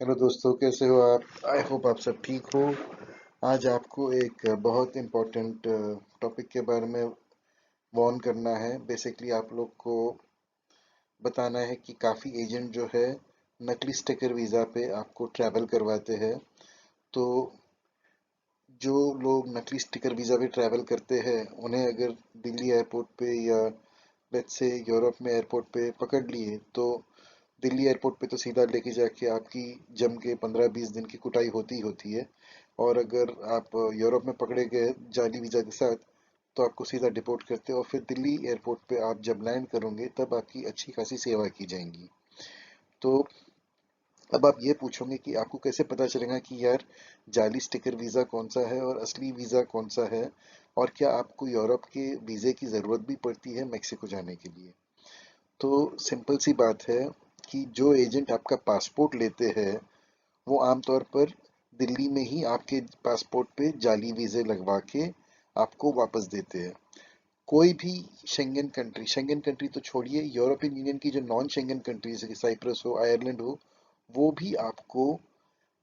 Hello दोस्तों, कैसे हो आप? आई होप आप सब ठीक हो। आज आपको एक बहुत इम्पोर्टेंट टॉपिक के बारे में वार्न करना है। बेसिकली आप लोग को बताना है कि काफ़ी एजेंट जो है नकली स्टिकर वीज़ा पे आपको ट्रैवल करवाते हैं। तो जो लोग नकली स्टिकर वीज़ा पे ट्रैवल करते हैं उन्हें अगर दिल्ली एयरपोर्ट पे या लेट्स से यूरोप में एयरपोर्ट पे पकड़ लिए तो दिल्ली एयरपोर्ट पे तो सीधा लेके जाके आपकी जम के 15-20 दिन की कुटाई होती ही होती है। और अगर आप यूरोप में पकड़े गए जाली वीज़ा के साथ तो आपको सीधा डिपोर्ट करते हैं और फिर दिल्ली एयरपोर्ट पे आप जब लैंड करोगे तब आपकी अच्छी खासी सेवा की जाएंगी। तो अब आप ये पूछोगे कि आपको कैसे पता चलेगा कि यार जाली स्टिकर वीज़ा कौन सा है और असली वीज़ा कौन सा है, और क्या आपको यूरोप के वीज़े की ज़रूरत भी पड़ती है मेक्सिको जाने के लिए। तो सिंपल सी बात है कि जो एजेंट आपका पासपोर्ट लेते हैं वो आमतौर पर दिल्ली में ही आपके पासपोर्ट पे जाली वीज़े लगवा के आपको वापस देते हैं। कोई भी शेंगन कंट्री तो छोड़िए, यूरोपियन यूनियन की जो नॉन शेंगन कंट्रीज है, साइप्रस हो, आयरलैंड हो, वो भी आपको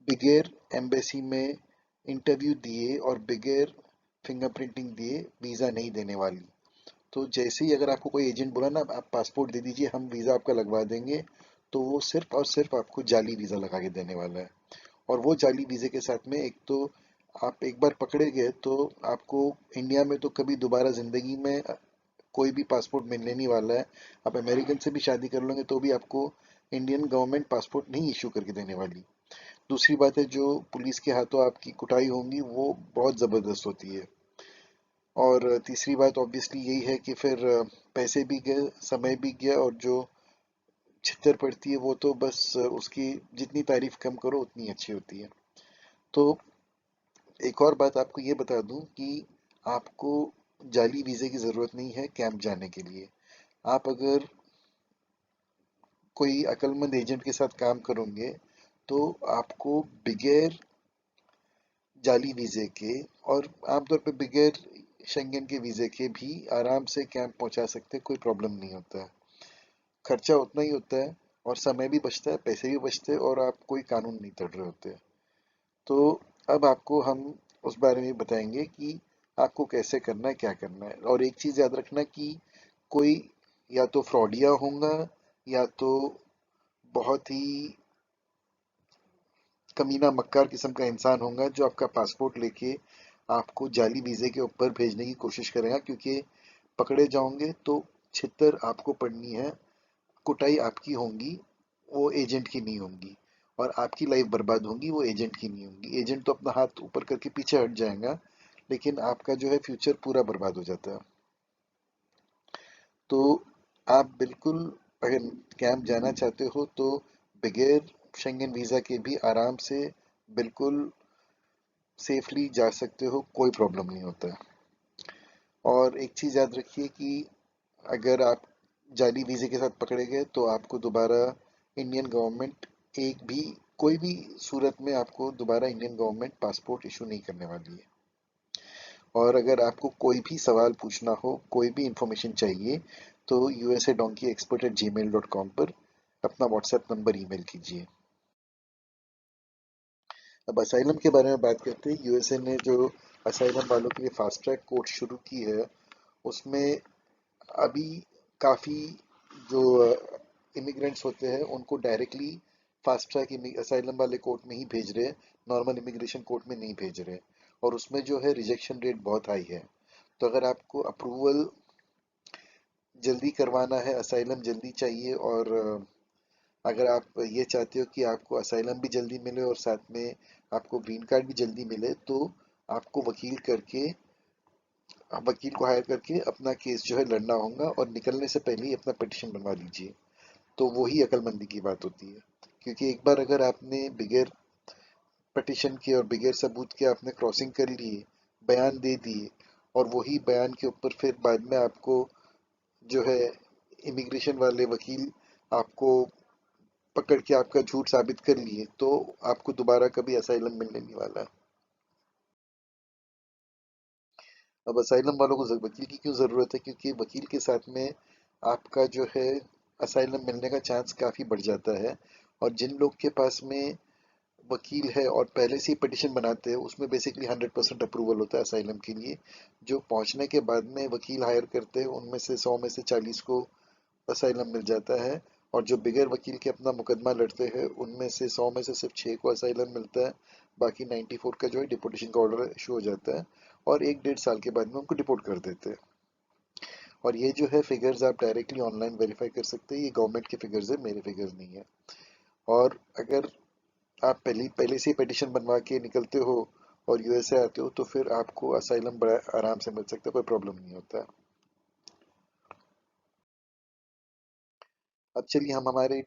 बिगैर एम्बेसी में इंटरव्यू दिए और बिगैर फिंगरप्रिंटिंग दिए वीज़ा नहीं देने वाली। तो जैसे ही अगर आपको कोई एजेंट बोला ना आप पासपोर्ट दे दीजिए हम वीज़ा आपका लगवा देंगे, तो वो सिर्फ और सिर्फ आपको जाली वीज़ा लगा के देने वाला है। और वो जाली वीज़े के साथ में एक तो आप एक बार पकड़े गए तो आपको इंडिया में तो कभी दोबारा ज़िंदगी में कोई भी पासपोर्ट मिलने नहीं वाला है। आप अमेरिकन से भी शादी कर लोगे तो भी आपको इंडियन गवर्नमेंट पासपोर्ट नहीं इशू करके देने वाली। दूसरी बात है, जो पुलिस के हाथों आपकी कुटाई होंगी वो बहुत ज़बरदस्त होती है। और तीसरी बात ऑब्वियसली यही है कि फिर पैसे भी गए, समय भी गया, और जो छितर पड़ती है वो तो बस उसकी जितनी तारीफ कम करो उतनी अच्छी होती है। तो एक और बात आपको ये बता दूं कि आपको जाली वीज़े की ज़रूरत नहीं है कैंप जाने के लिए। आप अगर कोई अक्लमंद एजेंट के साथ काम करोगे तो आपको बिगैर जाली वीज़े के और आमतौर पे बिगैर शेंगन के वीज़े के भी आराम से कैंप पहुंचा सकते हैं, कोई प्रॉब्लम नहीं होता है। खर्चा उतना ही होता है और समय भी बचता है, पैसे भी बचते हैं, और आप कोई कानून नहीं तोड़ रहे होते। तो अब आपको हम उस बारे में बताएंगे कि आपको कैसे करना है, क्या करना है। और एक चीज़ याद रखना कि कोई या तो फ्रॉडिया होगा या तो बहुत ही कमीना मक्कार किस्म का इंसान होगा जो आपका पासपोर्ट लेके आपको जाली वीज़े के ऊपर भेजने की कोशिश करेगा, क्योंकि पकड़े जाओगे तो छितर आपको पड़नी है, कुटाई आपकी होंगी, वो एजेंट की नहीं होंगी। और आपकी लाइफ बर्बाद होगी, वो एजेंट की नहीं होंगी। एजेंट तो अपना हाथ ऊपर करके पीछे हट जाएगा, लेकिन आपका जो है फ्यूचर पूरा बर्बाद हो जाता है। तो आप बिल्कुल अगर कैंप जाना चाहते हो तो बगैर शेंगन वीज़ा के भी आराम से बिल्कुल सेफली जा सकते हो, कोई प्रॉब्लम नहीं होता है। और एक चीज़ याद रखिए कि अगर आप जाली वीज़े के साथ पकड़े गए तो आपको दोबारा इंडियन गवर्नमेंट एक भी कोई भी सूरत में आपको दोबारा इंडियन गवर्नमेंट पासपोर्ट इशू नहीं करने वाली है। और अगर आपको कोई भी सवाल पूछना हो, कोई भी इंफॉर्मेशन चाहिए, तो usa.donkeyexpert@gmail.com पर अपना व्हाट्सएप नंबर ईमेल कीजिए। अब असाइलम के बारे में बात करते हैं। यूएसए ने जो असाइलम वालों के लिए फास्ट ट्रैक कोर्ट शुरू की है उसमें अभी काफ़ी जो इमिग्रेंट्स होते हैं उनको डायरेक्टली फास्ट ट्रैक असाइलम वाले कोर्ट में ही भेज रहे हैं, नॉर्मल इमिग्रेशन कोर्ट में नहीं भेज रहे। और उसमें जो है रिजेक्शन रेट बहुत हाई है। तो अगर आपको अप्रूवल जल्दी करवाना है, असाइलम जल्दी चाहिए, और अगर आप ये चाहते हो कि आपको असाइलम भी जल्दी मिले और साथ में आपको ग्रीन कार्ड भी जल्दी मिले, तो आपको वकील को हायर करके अपना केस जो है लड़ना होगा, और निकलने से पहले ही अपना पिटिशन बनवा लीजिए। तो वही अक्लमंदी की बात होती है। क्योंकि एक बार अगर आपने बिगैर पिटिशन के और बिगैर सबूत के आपने क्रॉसिंग कर लिए, बयान दे दिए, और वही बयान के ऊपर फिर बाद में आपको जो है इमिग्रेशन वाले वकील आपको पकड़ के आपका झूठ साबित कर लिए, तो आपको दोबारा कभी असाइलम मिलने नहीं वाला है। अब असाइलम वालों को वकील की क्यों ज़रूरत है? क्योंकि वकील के साथ में आपका जो है असाइलम मिलने का चांस काफ़ी बढ़ जाता है। और जिन लोग के पास में वकील है और पहले से ही पिटिशन बनाते हैं, उसमें बेसिकली 100% अप्रूवल होता है असाइलम के लिए। जो पहुंचने के बाद में वकील हायर करते हैं उनमें से 100 में से 40 को असाइलम मिल जाता है। और जो बिगर वकील के अपना मुकदमा लड़ते हैं उनमें से 100 में से सिर्फ 6 को असाइलम मिलता है। बाकी 94 का जो है डिपोटेशन का ऑर्डर इशू हो जाता है और 1 डेढ़ साल के बाद में उनको डिपोर्ट कर देते हैं। और ये जो है फिगर्स आप डायरेक्टली ऑनलाइन वेरीफाई कर सकते हैं, ये गवर्नमेंट के फिगर्स है, मेरे फिगर्स नहीं है। और अगर आप पहले पहले से ही पिटिशन बनवा के निकलते हो और यूएसए आते हो तो फिर आपको असाइलम बड़ा आराम से मिल सकता है, कोई प्रॉब्लम नहीं होता है। अब चलिए हम हमारे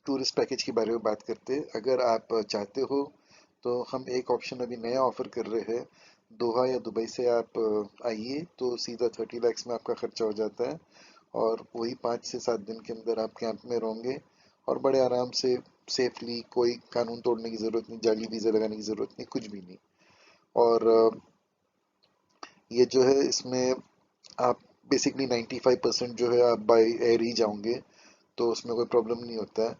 टूरिस्ट पैकेज के बारे में बात करते हैं। अगर आप चाहते हो तो हम एक ऑप्शन अभी नया ऑफर कर रहे हैं। दोहा या दुबई से आप आइए तो सीधा 30 lakhs में आपका खर्चा हो जाता है और वही 5 से 7 दिन के अंदर आप कैंप में रहोगे और बड़े आराम से सेफली, कोई कानून तोड़ने की ज़रूरत नहीं, जाली वीज़ा लगाने की ज़रूरत नहीं, कुछ भी नहीं। और ये जो है इसमें आप बेसिकली 95% जो है आप बाय एयर ही जाओगे तो उसमें कोई प्रॉब्लम नहीं होता है।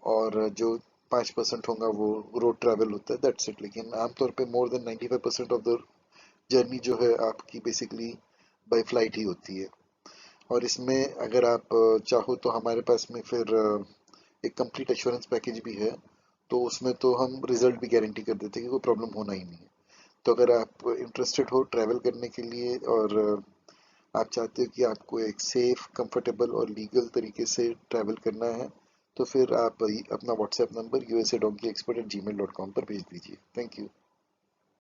और जो 5% होगा वो रोड ट्रैवल होता है, दैट्स इट। लेकिन आमतौर पे more than 95% of the journey जो है आपकी बेसिकली बाय फ्लाइट ही होती है। और इसमें अगर आप चाहो तो हमारे पास में फिर एक कंप्लीट एश्योरेंस पैकेज भी है। तो उसमें तो हम रिजल्ट भी गारंटी कर देते हैं कि कोई प्रॉब्लम होना ही नहीं है। तो अगर आप इंटरेस्टेड हो ट्रैवल करने के लिए और आप चाहते हो कि आपको एक सेफ, कंफर्टेबल और लीगल तरीके से ट्रैवल करना है तो फिर आप अपना WhatsApp number USA donkey expert@gmail.com पर भेज दीजिए। Thank you.